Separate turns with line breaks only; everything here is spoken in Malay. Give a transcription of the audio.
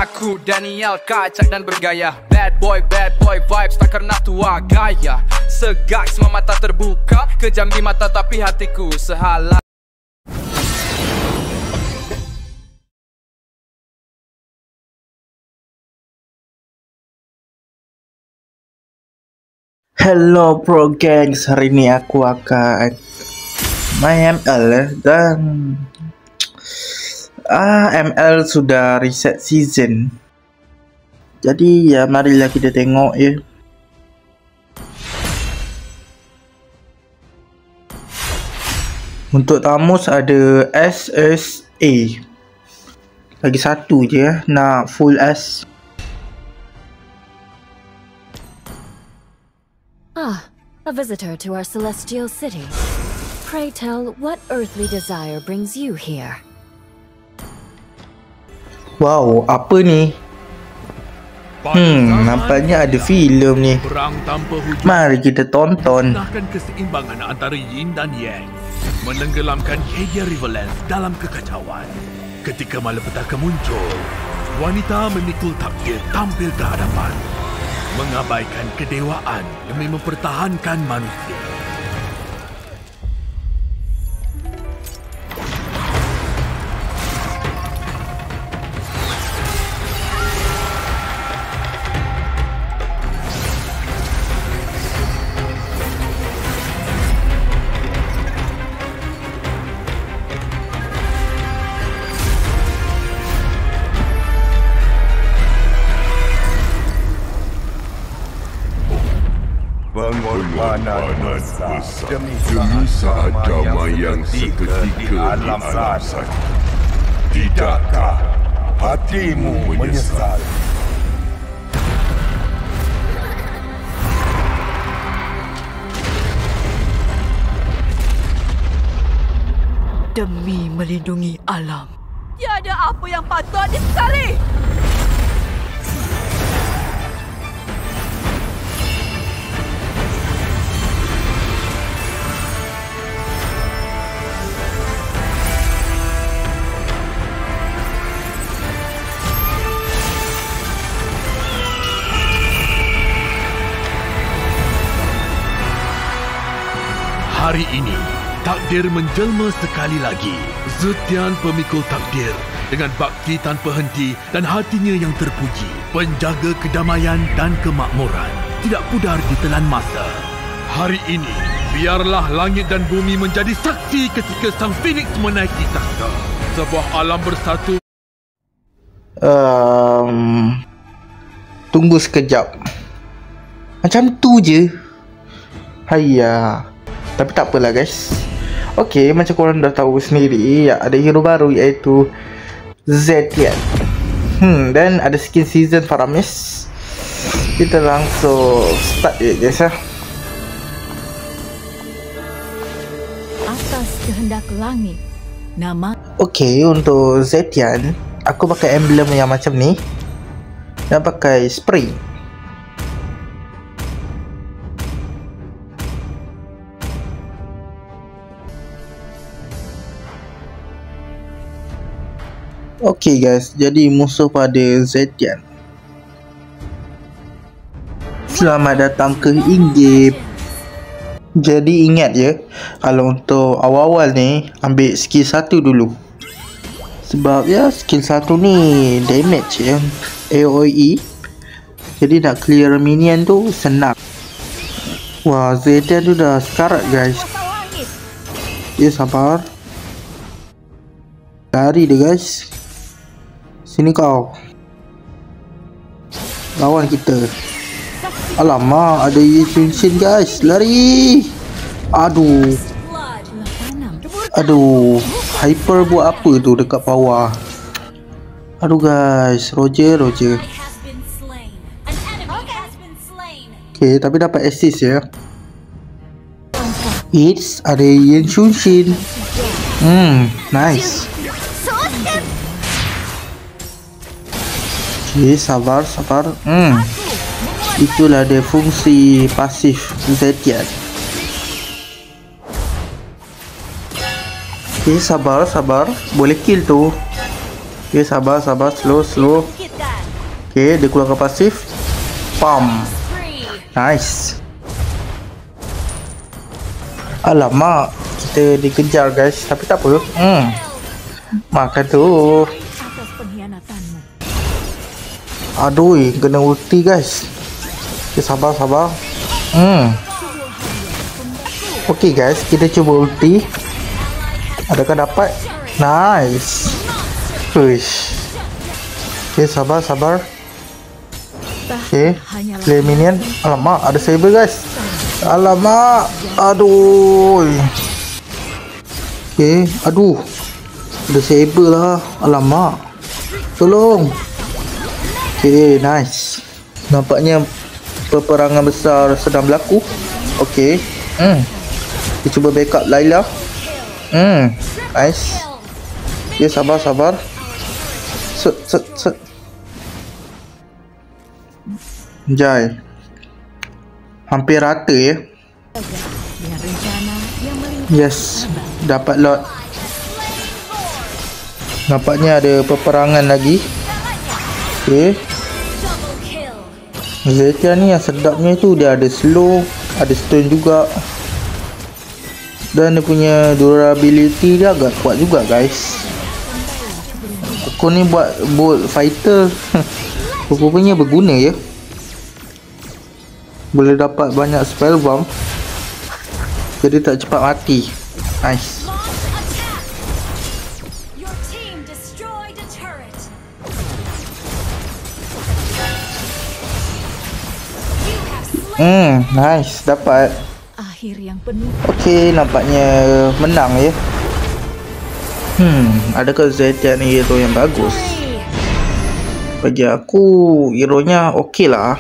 Aku Daniel kacak dan bergaya. Bad boy vibes tak karena tua gaya. Segak semua mata terbuka, kejam di mata tapi hatiku sehala.
Hello Pro Gangs, hari ini aku akan main ML dan ML sudah reset season. Jadi ya marilah kita tengok ya. Untuk Tamus ada SSA. Lagi satu je ya, nak full S.
A visitor to our celestial city. Pray tell, what earthly desire brings you here?
Wow, apa ni? Nampaknya ada filem ni. Mari kita tonton.
Menahkan keseimbangan antara Yin dan Yang, menenggelamkan Cadia Riverlands dalam kekacauan. Ketika malapetaka muncul, wanita memikul takdir tampil ke hadapan, mengabaikan kedewaan demi mempertahankan manusia.
Pengorbanan besar demi saat damai yang seketika di alam sana. Tidakkah hatimu menyesal?
Demi melindungi alam, tiada apa yang patut disesali.
Hari ini, takdir menjelma sekali lagi. Zetian pemikul takdir dengan bakti tanpa henti dan hatinya yang terpuji. Penjaga kedamaian dan kemakmuran, tidak pudar ditelan masa. Hari ini, biarlah langit dan bumi menjadi saksi ketika sang Phoenix menaiki takhta. Sebuah alam bersatu.
Tunggu sekejap. Macam tu je. Hayya. Tapi tak apalah guys. Okey, macam korang dah tahu sendiri, ada hero baru iaitu Zetian. Dan ada skin season Faramis. Kita langsung start je guys ya.
Atas kehendak langit, nama.
Okey, untuk Zetian, aku pakai emblem yang macam ni dan pakai spray. Okey guys, jadi musuh pada Zetian. Selamat datang ke in-game. Jadi ingat ya, kalau untuk awal-awal ni ambil skill 1 dulu. Sebab ya skill 1 ni damage ya, AOE. Jadi nak clear minion tu senang. Wah, Zetian tu dah sekarat guys. Ya sabar. Lari dia guys. Sini kau. Lawan kita. Alamak, ada Yinshin guys. Lari. Aduh. Hyper buat apa tu dekat bawah? Aduh guys, Roger. Okay, tapi dapat assist ya. It's ada Yinshin. Nice. Okay, sabar. Itulah dia fungsi pasif Zetian. Okay, sabar. Boleh kill tu. Okay, sabar, slow. Okay, dia keluarkan pasif. Pam. Nice. Alamak, kita dikejar guys. Tapi tak apa. Makan tu. Aduh, kena ulti guys. Okay, sabar. Okay guys, kita cuba ulti. Adakah dapat? Nice. Push. Okay, sabar. Okay, clear minion. Alamak, ada saber guys. Alamak. Aduh. Okay, aduh. Ada saber lah. Alamak. Tolong. Okay, nice. Nampaknya peperangan besar sedang berlaku. Okay. Kita cuba backup Layla. Nice. Okay, sabar. Set. Jai. Hampir rata ya. Yes. Dapat lot. Nampaknya ada peperangan lagi. Okay. Zetian ni yang sedapnya tu dia ada slow, ada stun juga. Dan dia punya durability dia agak kuat juga guys. Kau ni buat bolt fighter rupanya berguna ya. Boleh dapat banyak spell bomb. Jadi tak cepat mati. Nice. Nice, dapat.
Akhir yang penuh.
Okey, nampaknya menang ya. Adakah Zetian ni hero yang bagus? Bagi aku hero nya okey lah.